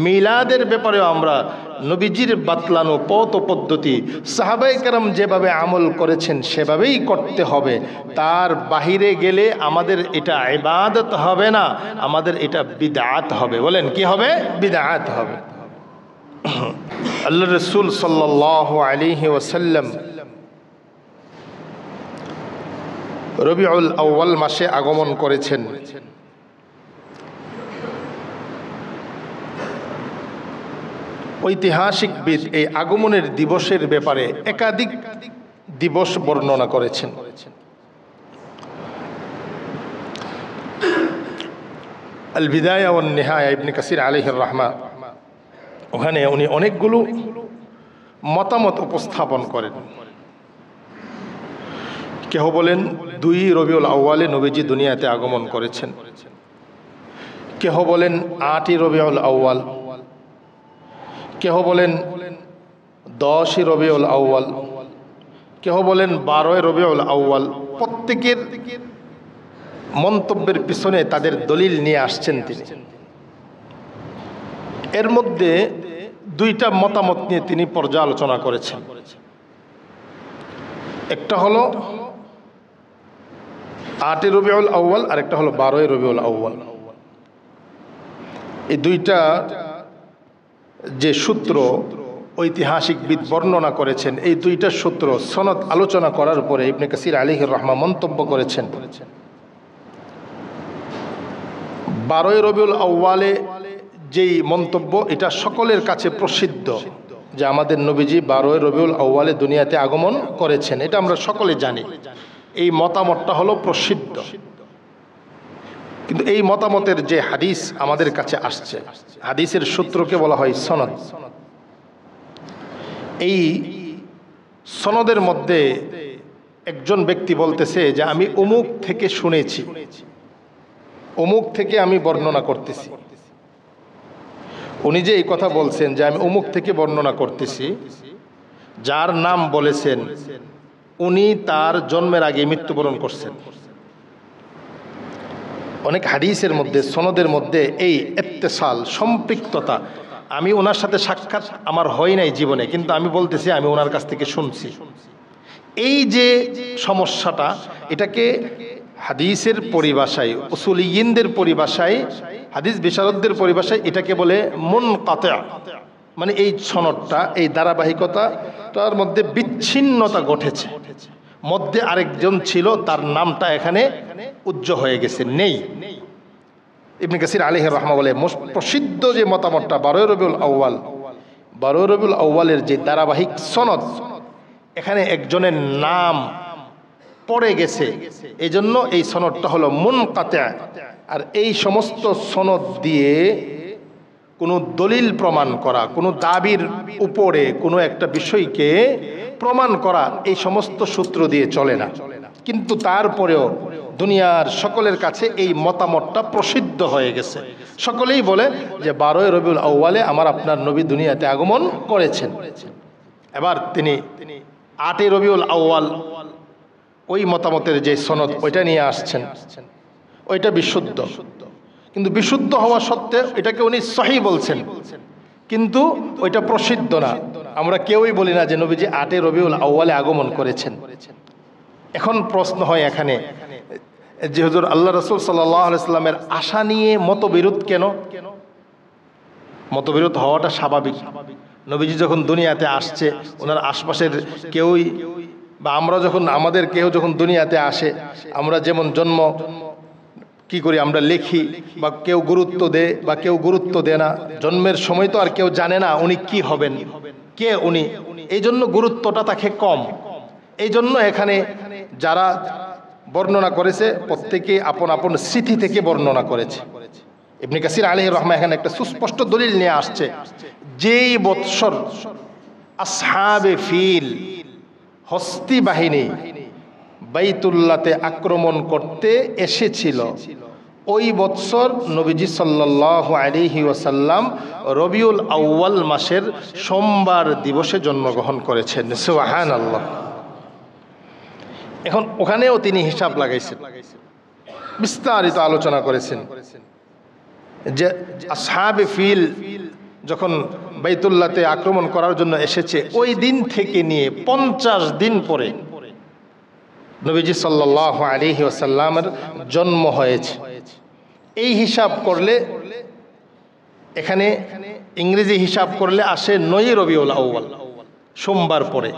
মিলাদের ব্যাপারেও আমরা নবীজির বাতলানো পথ পদ্ধতি সাহাবায়ে কেরাম যেভাবে আমল করেছেন সেভাবেই করতে হবে। তার বাহিরে গেলে আমাদের এটা ইবাদত হবে না, আমাদের এটা বিদআত হবে। বলেন কি হবে? বিদআত হবে। আল্লাহ রাসূল সাল্লাল্লাহু আলাইহি ওয়াসাল্লাম রবিউল আউয়াল মাসে আগমন করেছেন। ঐতিহাসিকবিদ এই আগমনের দিবসের ব্যাপারে একাধিক দিবস বর্ণনা করেছেন। আল বিদায়া ওয়ান নিহায়া ইবনে কাসির আলাইহির রাহমা, ওখানে উনি অনেকগুলো মতামত উপস্থাপন করেন। কেহ বলেন 2 রবিউল আউয়ালে নবীজি দুনিয়াতে আগমন করেছেন, কেহ বলেন 8 রবিউল আউয়াল, কেহ বলেন 10 রবিউল আউয়াল, কেহ বলেন 12 রবিউল আউয়াল। প্রত্যেকের মন্তব্যের পিছনে তাদের দলিল নিয়ে আসছেন তিনি। এর মধ্যে 2টা মতামত নিয়ে তিনি পর্যালোচনা করেছেন। একটা হলো 8 রবিউল আউয়াল আর একটা হলো 12 রবিউল আউয়াল। এই 2টা যে সূত্র ঐতিহাসিকবিদ বর্ণনা করেছেন, এই 2টা সূত্র সনদ আলোচনা করার পরে ইবনে কাসির আলাইহির রাহমা মন্তব্য করেছেন 12 রবিউল আউয়ালে যেই মন্তব্য, এটা সকলের কাছে প্রসিদ্ধ যে আমাদের নবীজি 12 রবিউল আউয়ালে দুনিয়াতে আগমন করেছেন, এটা আমরা সকলে জানি। এই মতামতটা হলো প্রসিদ্ধ। কিন্তু এই মতামতের যে হাদিস আমাদের কাছে আসছে, হাদিসের সূত্রকে বলা হয় সনদ। এই সনদের মধ্যে একজন ব্যক্তি বলতেছে যে আমি অমুক থেকে শুনেছি, অমুক থেকে আমি বর্ণনা করতেছি। উনি যে এই কথা বলছেন যে আমি অমুক থেকে বর্ণনা করতেছি, যার নাম বলেছেন উনি তার জন্মের আগে মৃত্যুবরণ করছেন। অনেক হাদিসের মধ্যে সনদের মধ্যে এই ইত্তেসাল সম্পৃক্ততা, আমি ওনার সাথে সাক্ষাৎ আমার হয় নাই জীবনে, কিন্তু আমি বলতেছি আমি ওনার কাছ থেকে শুনছি। এই যে সমস্যাটা, এটাকে হাদিসের পরিভাষায়, উসুলিয়িনদের পরিভাষায়, হাদিস বিশারদদের পরিভাষায় এটাকে বলে মুনকাতি'। মানে এই সনদটা, এই ধারাবাহিকতার মধ্যে বিচ্ছিন্নতা ঘটেছে, মধ্যে আরেকজন ছিল, তার নামটা এখানে উজ্জ্বল হয়ে গেছে, নেই। ইবনে কাসির আলাইহির রাহমা বলে প্রসিদ্ধ যে মতামতটা 12 রবিউল আউয়াল, 12 রবিউল আউয়ালের যে ধারাবাহিক সনদ, এখানে একজনের নাম পড়ে গেছে, এই জন্য এই সনদটা হলো মুনকাতি'। আর এই সমস্ত সনদ দিয়ে কোনো দলিল প্রমাণ করা, কোনো দাবির উপরে কোনো একটা বিষয়কে প্রমাণ করা, এই সমস্ত সূত্র দিয়ে চলে না। কিন্তু তারপরেও দুনিয়ার সকলের কাছে এই মতামতটা প্রসিদ্ধ হয়ে গেছে। সকলেই বলে যে 12 রবিউল আউয়ালে আমার আপনার নবী দুনিয়াতে আগমন করেছেন। এবার তিনি 8 রবিউল আউয়াল ওই মতামতের যে সনদ, ওইটা নিয়ে আসছেন, ওইটা বিশুদ্ধ। কিন্তু বিশুদ্ধ হওয়া সত্ত্বেও এটাকে উনি সহিহ বলছেন, কিন্তু ওইটা প্রসিদ্ধ না। আমরা কেউই বলি না যে নবীজি 8 রবিউল আউয়ালে আগমন করেছেন। এখন প্রশ্ন হয় এখানে যে হুজুর আল্লাহ রাসূল সাল্লাল্লাহু আলাইহি সাল্লামের আশা নিয়ে মতবিরোধ কেন? মতবিরোধ হওয়াটা স্বাভাবিক। নবীজি যখন দুনিয়াতে আসছে, ওনার আশপাশের কেউই, বা আমরা যখন, আমাদের কেউ যখন দুনিয়াতে আসে, আমরা যেমন জন্ম কি করি, আমরা লেখি, বা কেউ গুরুত্ব দেয় বা কেউ গুরুত্ব দেয় না। জন্মের সময় তো আর কেউ জানে না উনি কি হবেন, কে উনি, এই জন্য গুরুত্বটা তাকে কম। এই জন্য এখানে যারা বর্ণনা করেছে প্রত্যেকে আপন আপন স্মৃতি থেকে বর্ণনা করেছে। ইবনে কাসির আলাইহির রাহমা এখানে একটা সুস্পষ্ট দলিল নিয়ে আসছে, যেই বৎসর আসহাবে ফিল, হস্তি বাহিনী বাইতুল্লাহতে আক্রমণ করতে এসেছিল, ওই বৎসর নবীজি সাল্লাল্লাহু আলাইহি ওয়াসাল্লাম রবিউল আউয়াল মাসের সোমবার দিবসে জন্মগ্রহণ করেছেন। সুবহানাল্লাহ। এখন ওখানেও তিনি হিসাব লাগাইছেন, বিস্তারিত আলোচনা করেছেন যে আসহাবে ফিল যখন বাইতুল্লাহতে আক্রমণ করার জন্য এসেছে, ওই দিন থেকে নিয়ে 50 দিন পরে নবীজি সাল্লাল্লাহু আলাইহি ওয়াসাল্লামের জন্ম হয়েছে। এই হিসাব করলে এখানে ইংরেজি হিসাব করলে আসে 9 রবিউল আউয়াল, সোমবার পরে।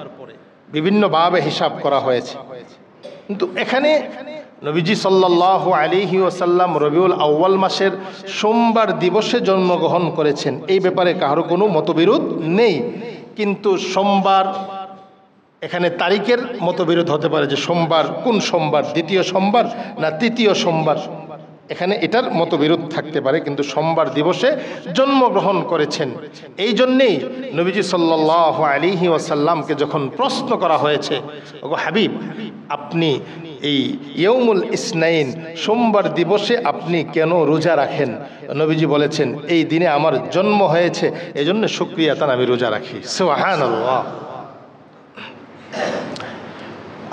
বিভিন্নভাবে হিসাব করা হয়েছে, কিন্তু এখানে নবীজি সাল্লাল্লাহু আলাইহি ওয়াসাল্লাম রবিউল আউয়াল মাসের সোমবার দিবসে জন্মগ্রহণ করেছেন। এই ব্যাপারে কারো কোনো মতবিরোধ নেই, কিন্তু সোমবার এখানে তারিখের মতবিরোধ হতে পারে যে সোমবার কোন সোমবার, দ্বিতীয় সোমবার না তৃতীয় সোমবার, এখানে এটার মতবিরোধ থাকতে পারে, কিন্তু সোমবার দিবসে জন্মগ্রহণ করেছেন। এই জন্যেই নবীজি সাল্লাল্লাহু আলাইহি ওয়াসাল্লামকে যখন প্রশ্ন করা হয়েছে, ওগো হাবিব, আপনি এই ইয়ৌমুল ইসনাইন সোমবার দিবসে আপনি কেন রোজা রাখেন? নবীজি বলেছেন, এই দিনে আমার জন্ম হয়েছে, এই জন্য শুকরিয়াতান আমি রোজা রাখি। সুবহানাল্লাহ।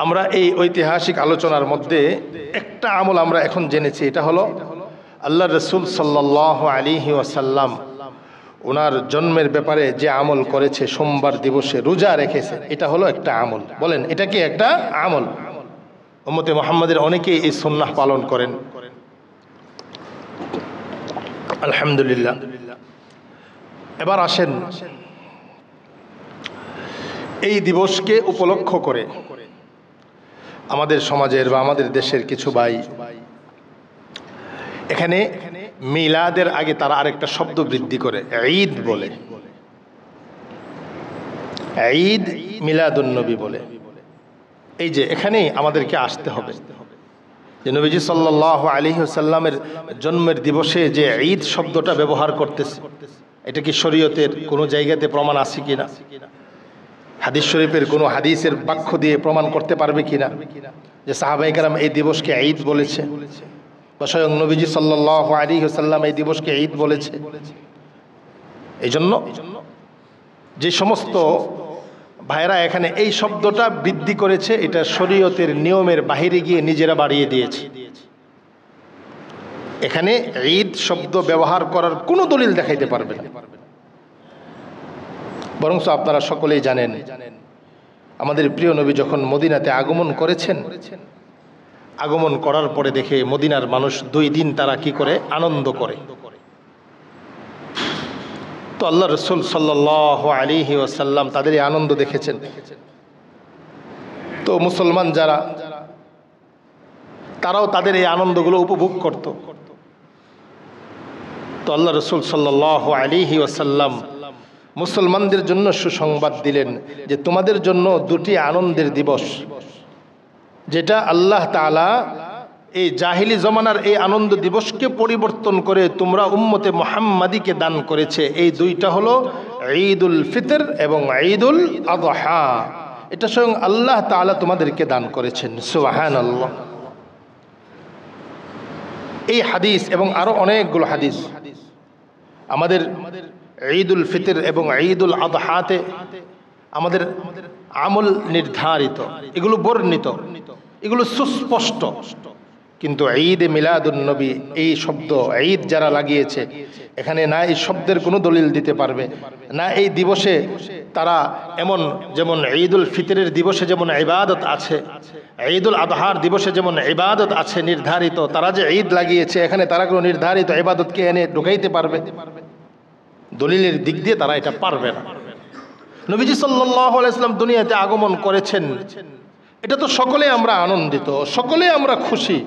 আমরা এই ঐতিহাসিক আলোচনার মধ্যে একটা আমল আমরা এখন জেনেছি, এটা হলো আল্লাহ রসুল সাল্লাল্লাহু আলাইহি ওয়াসাল্লাম ওনার জন্মের ব্যাপারে যে আমল করেছে, সোমবার দিবসে রোজা রেখেছে, এটা হলো একটা আমল। বলেন, এটা কি একটা আমল? উম্মতে মুহাম্মাদের অনেকেই এই সুন্নাহ পালন করেন, আলহামদুলিল্লাহ। এবার আসেন, এই দিবসকে উপলক্ষ করে আমাদের সমাজের বা আমাদের দেশের কিছু ভাই এখানে মিলাদের আগে তারা আরেকটা শব্দ বৃদ্ধি করে ঈদ বলে, ঈদ মিলাদুন নবী বলে। এই যে এখানেই আমাদেরকে আসতে হবে যে নবীজি সাল্লাল্লাহু আলাইহি ওয়াসাল্লামের জন্মের দিবসে যে ঈদ শব্দটা ব্যবহার করতেছে, এটা কি শরীয়তের কোনো জায়গাতে প্রমাণ আছে কিনা? হাদিস শরীফের কোনো হাদিসের বাক্য দিয়ে প্রমাণ করতে পারবে কিনা যে সাহাবায়ে কেরাম এই দিবসকে ঈদ বলেছে, বা স্বয়ং নবীজি সাল্লাল্লাহু আলাইহি ওয়াসাল্লাম এই দিবসকে ঈদ বলেছে? এই জন্য যে সমস্ত ভাইরা এখানে এই শব্দটা বৃদ্ধি করেছে, এটা শরীয়তের নিয়মের বাহিরে গিয়ে নিজেরা বাড়িয়ে দিয়েছে। এখানে ঈদ শব্দ ব্যবহার করার কোনো দলিল দেখাইতে পারবে না। বরং আপনারা সকলেই জানেন, আমাদের প্রিয় নবী যখন মদিনাতে আগমন করেছেন, আগমন করার পরে দেখে মদিনার মানুষ 2 দিন তারা কি করে? আনন্দ করে। তো আল্লাহ রসুল সাল্লাল্লাহু আলাইহি ওয়াসাল্লাম তাদের এই আনন্দ দেখেছেন। তো মুসলমান যারা, তারাও তাদের এই আনন্দগুলো উপভোগ করত। তো আল্লাহ রসুল সাল্লাল্লাহু আলাইহি ওয়াসাল্লাম মুসলমানদের জন্য সুসংবাদ দিলেন যে তোমাদের জন্য 2টি আনন্দের দিবস, যেটা আল্লাহ তাআলা এই জাহিলি জমানার এই আনন্দ দিবসকে পরিবর্তন করে তোমরা উম্মতে মুহাম্মাদিকে দান করেছে। এই 2টা হলো ঈদুল ফিতর এবং ঈদুল আযহা। এটা স্বয়ং আল্লাহ তাআলা তোমাদেরকে দান করেছেন। সুবহানাল্লাহ। এই হাদিস এবং আরো অনেকগুলো হাদিস আমাদের ঈদুল ফিতর এবং ঈদুল আযহাতে আমাদের আমল নির্ধারিত, এগুলো বর্ণিত, এগুলো সুস্পষ্ট। কিন্তু ঈদে মিলাদুন নবী এই শব্দ ঈদ যারা লাগিয়েছে, এখানে না এই শব্দের কোনো দলিল দিতে পারবে না। এই দিবসে তারা এমন, যেমন ঈদুল ফিতরের দিবসে যেমন ইবাদত আছে, ঈদুল আযহার দিবসে যেমন ইবাদত আছে নির্ধারিত, তারা যে ঈদ লাগিয়েছে এখানে তারা কোনো নির্ধারিত ইবাদতকে এনে ঢুকাইতে পারবে? দলিলের দিক দিয়ে তারা এটা পারবে না। নবীজি সাল্লাল্লাহু আলাইহি ওয়াসাল্লাম দুনিয়াতে আগমন করেছেন, এটা তো সকলে আমরা আনন্দিত, সকলে আমরা খুশি।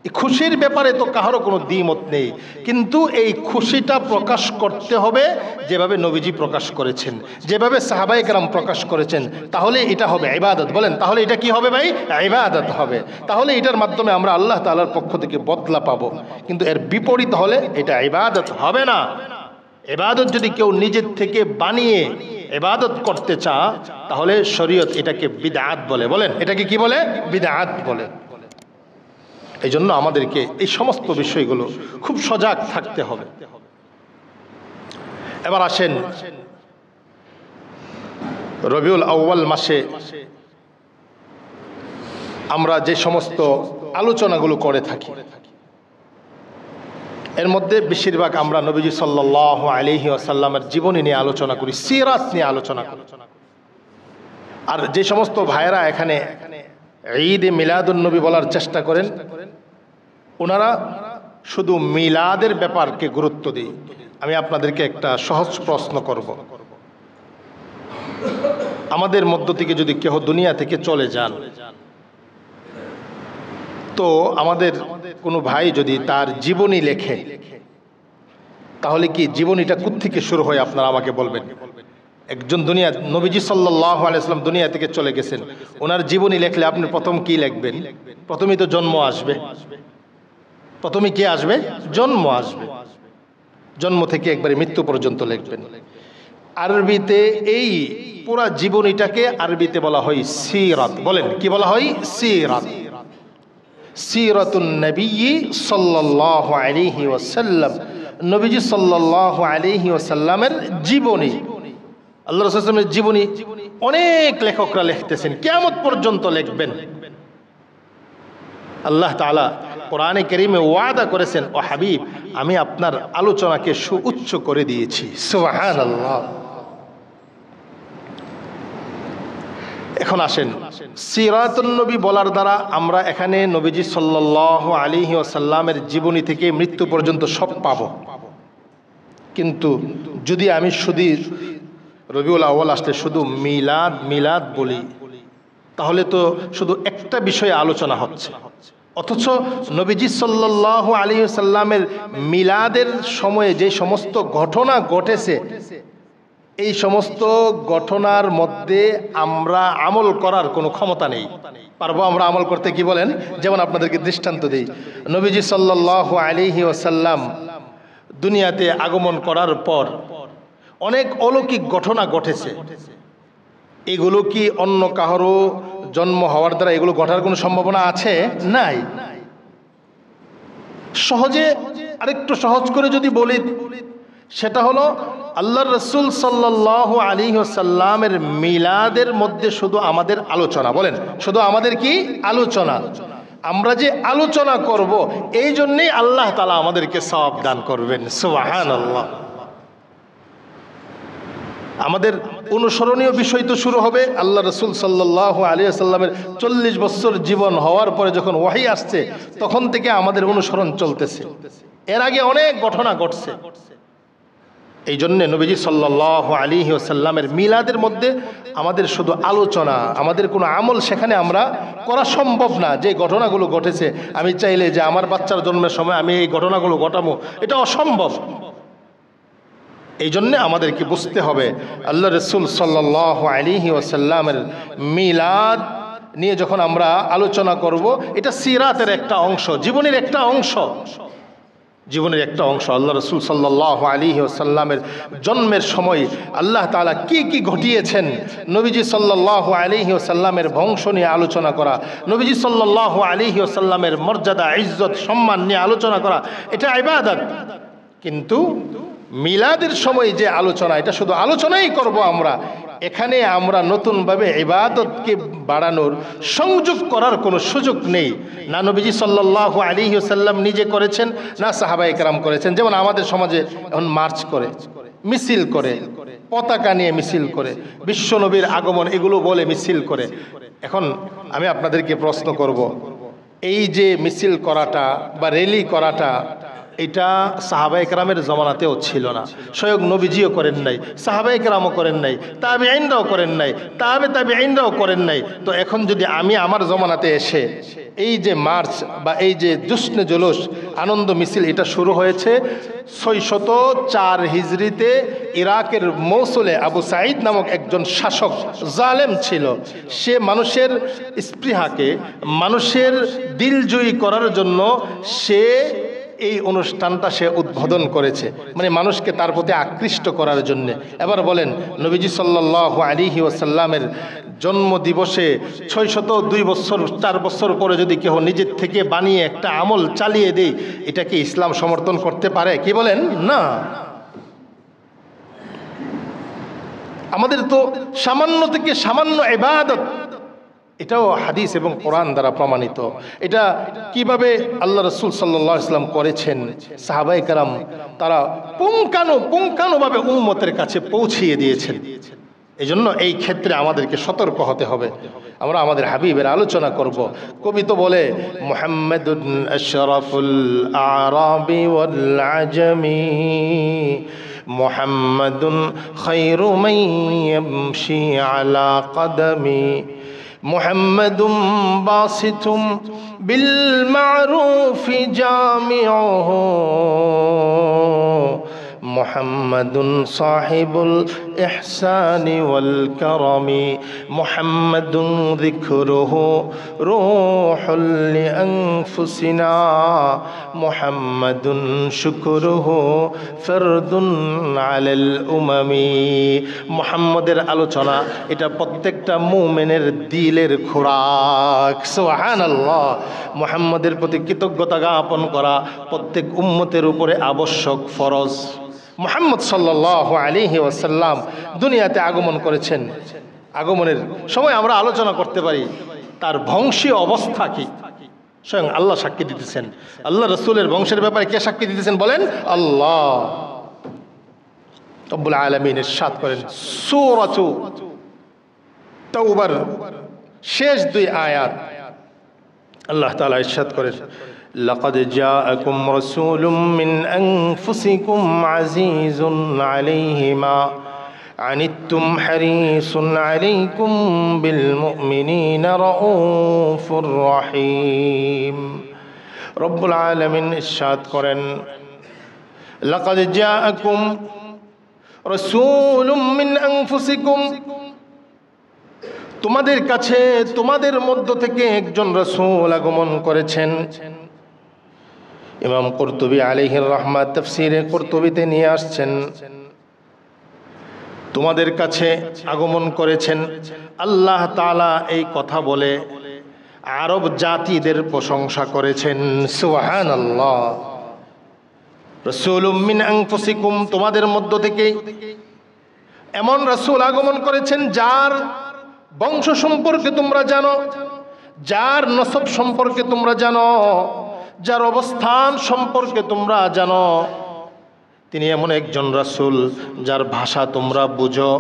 এই খুশির ব্যাপারে তো কারো কোনো দ্বিমত নেই, কিন্তু এই খুশিটা প্রকাশ করতে হবে যেভাবে নবীজি প্রকাশ করেছেন, যেভাবে সাহাবায়ে কেরাম প্রকাশ করেছেন, তাহলে এটা হবে ইবাদত। বলেন, তাহলে এটা কি হবে ভাই? ইবাদত হবে। তাহলে এটার মাধ্যমে আমরা আল্লাহ তাআলার পক্ষ থেকে বদলা পাবো। কিন্তু এর বিপরীত হলে এটা ইবাদত হবে না। ইবাদত যদি কেউ নিজের থেকে বানিয়ে ইবাদত করতে চায়, তাহলে শরীয়ত এটাকে বিদআত বলে। বলেন, এটাকে কি বলে? বিদআত বলে। এই জন্য আমাদেরকে এই সমস্ত বিষয়গুলো খুব সজাগ থাকতে হবে। এবার আসেন, রবিউল আউয়াল মাসে আমরা যে সমস্ত আলোচনাগুলো করে থাকি, এর মধ্যে বেশিরভাগ আমরা নবীজি সাল্লাল্লাহু আলাইহি ওয়াসাল্লামের জীবনী নিয়ে আলোচনা করি, সিরাত নিয়ে আলোচনা করি। আর যে সমস্ত ভাইয়েরা এখানে ঈদে মিলাদুন নবী বলার চেষ্টা করেন, ওনারা শুধু মিলাদের ব্যাপারকে গুরুত্ব দেয়। আমি আপনাদেরকে একটা সহজ প্রশ্ন করব। আমাদের মধ্য থেকে যদি কেউ দুনিয়া থেকে চলে যান, তো আমাদের কোনো ভাই যদি তার জীবনী লেখে, তাহলে কি জীবনীটা কোত্থেকে শুরু হয় আপনারা আমাকে বলবেন। একজন দুনিয়া নবীজি সাল্লাল্লাহু আলাইহি ওয়াসাল্লাম দুনিয়া থেকে চলে গেছেন, ওনার জীবনী লেখলে আপনি প্রথম কি লিখবেন? প্রথমেই তো জন্ম আসবে। প্রথমে কি আসবে? জন্ম আসবে। জন্ম থেকে একবারে মৃত্যু পর্যন্ত লিখবেন। আরবিতে এই পুরা জীবনীটাকে আরবিতে বলা হয় সিরাত। বলেন কি বলা হয়? সিরাত। সিরাতুন নবী সাল্লাল্লাহু আলাইহি ওয়াসাল্লাম, নবীজি সাল্লাল্লাহু আলাইহি ওয়াসাল্লামের জীবনী। আল্লাহ রাসূল সাল্লাল্লাহু আলাইহি ওয়াসাল্লামের জীবনী অনেক লেখকরা লিখতেছেন, কিয়ামত পর্যন্ত লিখবেন। আল্লাহ তাআলা কোরআনে কারীমে ওয়াদা করেছেন, ও হাবিব, আমি আপনার আলোচনাকে সুউচ্চ করে দিয়েছি। সুবহানাল্লাহ। এখন আসেন, সিরাতুন নবী বলার দ্বারা আমরা এখানে নবীজি সাল্লাল্লাহু আলাইহি ওয়াসাল্লামের জীবনী থেকে মৃত্যু পর্যন্ত সব পাবো। কিন্তু যদি আমি শুধু রবিউল আউয়াল আসলে শুধু মিলাদ মিলাদ বলি, তাহলে তো শুধু একটা বিষয়ে আলোচনা হচ্ছে। অথচ নবীজি সাল্লাল্লাহু আলাইহি ওয়াসাল্লামের মিলাদের সময়ে যে সমস্ত ঘটনা ঘটেছে, এই সমস্ত ঘটনার মধ্যে আমরা আমল করার কোনো ক্ষমতা নেই। পারবো আমরা আমল করতে? কি বলেন? যেমন আপনাদেরকে দৃষ্টান্ত দিই, নবীজি সাল্লাল্লাহু আলাইহি ওয়াসাল্লাম দুনিয়াতে আগমন করার পর অনেক অলৌকিক ঘটনা ঘটেছে। এগুলো কি অন্য কারো জন্ম হওয়ার দ্বারা এগুলো ঘটার কোনো সম্ভাবনা আছে? নাই। সহজে আরেকটু সহজ করে যদি বলি, সেটা হলো আল্লাহর রাসূল সাল্লাল্লাহু আলাইহি ওয়াসাল্লামের মিলাদের মধ্যে শুধু আমাদের আলোচনা। বলেন, শুধু আমাদের কি আলোচনা? আমরা যে আলোচনা করব, এই জন্যই আল্লাহ তাআলা আমাদেরকে সওয়াব দান করবেন। সুবহানাল্লাহ। আমাদের অনুসরণীয় বিষয় তো শুরু হবে আল্লাহ রাসূল সাল্লাল্লাহু আলাইহি ওয়াসাল্লামের 40 বছর জীবন হওয়ার পরে যখন ওহী আসছে, তখন থেকে আমাদের অনুসরণ চলতেছে। এর আগে অনেক ঘটনা ঘটছে। এই জন্যে নবীজি সাল্লাল্লাহু আলাইহি ওয়াসাল্লামের মিলাদের মধ্যে আমাদের শুধু আলোচনা, আমাদের কোনো আমল সেখানে আমরা করা সম্ভব না। যে ঘটনাগুলো ঘটেছে, আমি চাইলে যে আমার বাচ্চার জন্মের সময় আমি এই ঘটনাগুলো ঘটাবো, এটা অসম্ভব। এই জন্যে আমাদেরকে বুঝতে হবে আল্লাহ রাসূল সাল্লাল্লাহু আলাইহি ওয়াসাল্লামের মিলাদ নিয়ে যখন আমরা আলোচনা করব, এটা সিরাতের একটা অংশ, জীবনের একটা অংশ। জীবনের একটা অংশ। আল্লাহ রাসূল সাল্লাল্লাহু আলাইহি ওয়াসাল্লামের জন্মের সময় আল্লাহ তাআলা কি কি ঘটিয়েছেন, নবীজি সাল্লাল্লাহু আলাইহি ওয়াসাল্লামের বংশ নিয়ে আলোচনা করা, নবীজি সাল্লাল্লাহু আলাইহি ওয়াসাল্লামের মর্যাদা, ইজ্জত, সম্মান নিয়ে আলোচনা করা, এটা ইবাদত। কিন্তু মিলাদের সময় যে আলোচনা, এটা শুধু আলোচনাই করব আমরা। এখানে আমরা নতুনভাবে ইবাদতকে বাড়ানোর, সংযোগ করার কোনো সুযোগ নেই। না নবীজি সাল্লাল্লাহু আলাইহি ওয়াসাল্লাম নিজে করেছেন, না সাহাবায়ে কেরাম করেছেন। যেমন আমাদের সমাজে এখন মার্চ করে, মিছিল করে, পতাকা নিয়ে মিছিল করে, বিশ্ব নবীর আগমন এগুলো বলে মিছিল করে। এখন আমি আপনাদেরকে প্রশ্ন করব, এই যে মিছিল করাটা বা র্যালি করাটা, এটা সাহাবায়ে কেরামের জমানাতেও ছিল না। স্বয়ং নবীজিও করেন নাই, সাহাবায়ে কেরামও করেন নাই, তাবেঈনরাও করেন নাই, তাবেঈনরাও করেন নাই। তো এখন যদি আমি আমার জমানাতে এসে এই যে মার্চ বা এই যে জুসনে জুলুস, আনন্দ মিছিল, এটা শুরু হয়েছে 604 হিজরিতে ইরাকের মৌসুলে আবু সাঈদ নামক একজন শাসক, জালেম ছিল। সে মানুষের স্পৃহাকে, মানুষের দিলজয়ী করার জন্য সে এই অনুষ্ঠানটা সে উদ্বোধন করেছে, মানে মানুষকে তার প্রতি আকৃষ্ট করার জন্য। এবার বলেন, নবীজি সাল্লাল্লাহু আলাইহি ওয়াসাল্লামের জন্ম দিবসে 602 বছর 4 বছর পরে যদি কেউ নিজের থেকে বানিয়ে একটা আমল চালিয়ে দেয়, এটাকে ইসলাম সমর্থন করতে পারে? কি বলেন? না। আমাদের তো সামান্য থেকে সামান্য ইবাদত, এটাও হাদিস এবং কোরআন দ্বারা প্রমাণিত। এটা কিভাবে আল্লাহ রাসূল সাল্লাল্লাহু আলাইহি ওয়াসাল্লাম করেছেন, সাহাবায়ে কেরাম তারা পুঙ্খানুপুঙ্খানুভাবে উম্মতের কাছে পৌঁছিয়ে দিয়েছেন। এজন্য এই ক্ষেত্রে আমাদেরকে সতর্ক হতে হবে। আমরা আমাদের হাবিবের আলোচনা করব। কবি তো বলে, মুহাম্মাদুন আশরাফুল আরাবি ওয়াল আজমি, মুহাম্মাদুন খায়রু মান ইয়ামশি আলা কদমি, মুহাম্মাদুন বাসিতুম বিল মারুফি জামিউহু, মুহাম্মাদুন সাহিবুল ইহসানি ওয়াল কারামি, মুহাম্মাদুন যিকরুহু রূহুল লিআনফুসিনা, মুহাম্মাদুন শুকরুহু ফরদুন আলাল উমামি। মুহাম্মাদের আলোচনা এটা প্রত্যেকটা মুমিনের দিলের খোরাক। সুবহানাল্লাহ। মুহাম্মাদের প্রতি কৃতজ্ঞতা জ্ঞাপন করা প্রত্যেক উম্মতের উপরে আবশ্যক, ফরজ। মুহাম্মদ সাল্লাল্লাহু আলাইহি ওয়াসাল্লাম দুনিয়াতে আগমন করেছেন। আগমনের সময় আমরা আলোচনা করতে পারি তার বংশীয় অবস্থা কি। স্বয়ং আল্লাহ সাক্ষী দিতেছেন। আল্লাহ রাসূলের বংশের ব্যাপারে কে সাক্ষী দিতেছেন বলেন? আল্লাহ রব্বুল আলামিন ইরশাদ করেন সূরাতু তাওবার শেষ দুই আয়াত, আল্লাহ তাআলা ইরশাদ করেন, লাকাদ জাআকুম রাসূলুম মিন আনফুসিকুম আজিজুন আলাইহি মা আনিতুম হারিসুন আলাইকুম বিল মুমিনিনা রাউফুর রহিম। রব্বুল আলামিন ইরশাদ করেন, লাকাদ জাআকুম রাসূলুম মিন আনফুসিকুম, তোমাদের কাছে তোমাদের মধ্য থেকে একজন রাসূল আগমন করেছেন। ইমাম কুরতুবী আলাইহির রাহমাত তাফসীরে কুরতুবীতে নিয়ে আসছেন, তোমাদের কাছে আগমন করেছেন। আল্লাহ তাআলা এই কথা বলে আরব জাতিদের প্রশংসা করেছেন। সুবহানাল্লাহ। রাসূলুম মিন আনফুসিকুম, তোমাদের মধ্য থেকে এমন রাসূল আগমন করেছেন যার বংশ সম্পর্কে তোমরা জানো, যার নসব সম্পর্কে তোমরা জানো, যার অবস্থান সম্পর্কে তোমরা জানো। তিনি এমন একজন রাসূল যার ভাষা তোমরা বুঝো।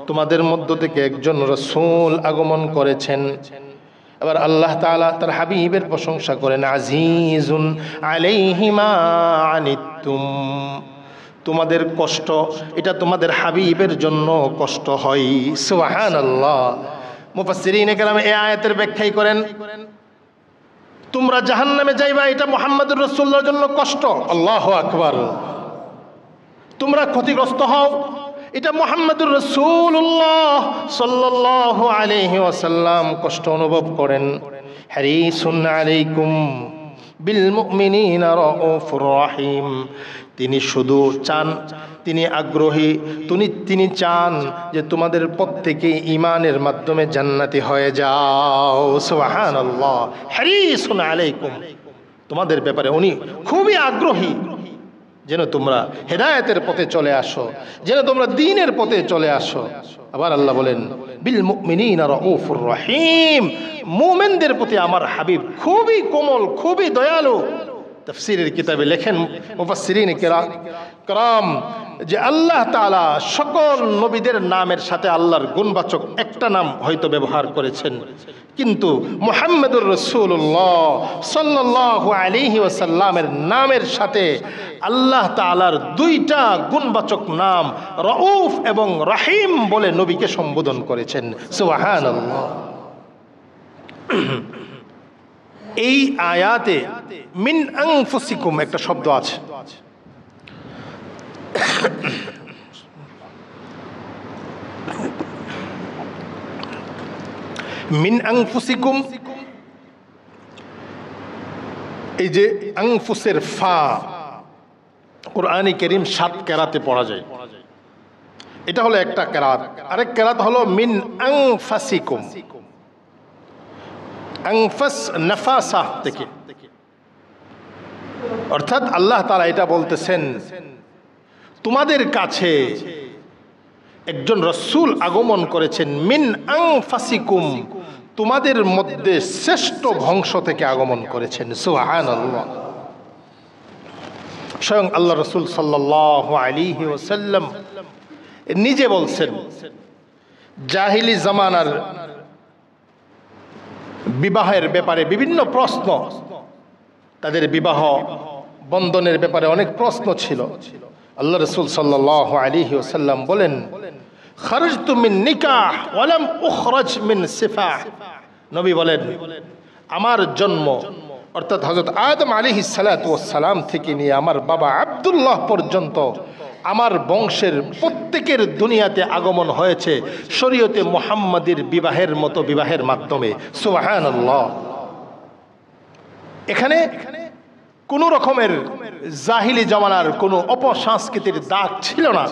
তোমাদের মধ্য থেকে একজন রাসূল আগমন করেছেন। এবার আল্লাহ তাআলা তার হাবিবের প্রশংসা করেন, আজিজুন আলাইহি মা আনিতুম, তোমাদের কষ্ট এটা তোমাদের হাবিবের জন্য কষ্ট হয়। সুবহানাল্লাহ। মুফাসসিরিনে কেরাম এই আয়াতের ব্যাখ্যাই করেন, তোমরা জাহান্নামে যাইবা এটা মুহাম্মদুর রাসূলুল্লাহর জন্য কষ্ট। আল্লাহু আকবার। তোমরা ক্ষতিগ্রস্ত হও এটা মুহাম্মদুর রাসূলুল্লাহ সাল্লাল্লাহু আলাইহি ওয়াসাল্লাম কষ্ট অনুভব করেন। হারিসুন আলাইকুম বিল মুমিনিনা রাউফুর রহিম, তিনি শুধু চান, তিনি আগ্রহী, তিনি চান যে তোমাদের প্রত্যেকে ঈমানের মাধ্যমে জান্নাতি হয়ে যাও। সুবহানাল্লাহ। হারিসুন আলাইকুম, তোমাদের ব্যাপারে উনি খুবই আগ্রহী যেন তোমরা হেদায়েতের পথে চলে আসো, যেন তোমরা দ্বীনের পথে চলে আসো। আবার আল্লাহ বলেন, বিল মুমিনিনা রাউফুর রহিম, মুমিনদের প্রতি আমার হাবিব খুবই কোমল, খুবই দয়ালু। তাফসীরের কিতাবে লেখেন মুফাসসিরিন কিরাম যে আল্লাহ তাআলা সকল নবীদের নামের সাথে আল্লাহর গুণবাচক একটা নাম হয়তো ব্যবহার করেছেন, কিন্তু মুহাম্মদুর রাসূলুল্লাহ সাল্লাল্লাহু আলাইহি ওয়াসাল্লামের নামের সাথে আল্লাহ তাআলার দুইটা গুণবাচক নাম রউফ এবং রহিম বলে নবীকে সম্বোধন করেছেন। সুবহানাল্লাহ। এই আয়াতে মিন আনফুসিকুম একটা শব্দ আছে। মিন আনফুসিকুম, এই যে আনফুসের ফা কুরআনে কারীম 7 কেরাতে পড়া যায়। এটা হলো একটা কেরাত। আরেক কেরাত হলো মিন আনফাসিকুম, আনফাস নাফাসা থেকে, অর্থাৎ আল্লাহ তাআলা এটা বলতেছেন তোমাদের কাছে একজন রাসূল আগমন করেছেন মিন আনফাসিকুম, তোমাদের মধ্যে শ্রেষ্ঠ বংশ থেকে আগমন করেছেন। সুবহানাল্লাহ। স্বয়ং আল্লাহ রাসূল সাল্লাল্লাহু আলাইহি ওয়াসাল্লাম নিজে বলছেন, জাহিলি জামানার বিবাহের ব্যাপারে বিভিন্ন প্রশ্ন, তাদের বিবাহ বন্ধনের ব্যাপারে অনেক প্রশ্ন ছিল। আল্লাহ রাসূল সাল্লাল্লাহু আলাইহি ওয়াসাল্লাম বলেন, খারাজতু মিন নিকাহ ওয়া লাম উখরাজ মিন সিফাহ। নবী বলেন, আমার জন্ম অর্থাৎ হযরত আদম আলাইহিস সালাতু ওয়াস সালাম থেকে নিয়ে আমার বাবা আব্দুল্লাহ পর্যন্ত আমার বংশের প্রত্যেকের দুনিয়াতে আগমন হয়েছে শরীয়তে মুহাম্মাদীর বিবাহের মতো বিবাহের মাধ্যমে। সুবহানাল্লাহ। এখানে কোন রকমের জাহিলি জামানার কোনো অপসংস্কৃতির দাগ ছিল না।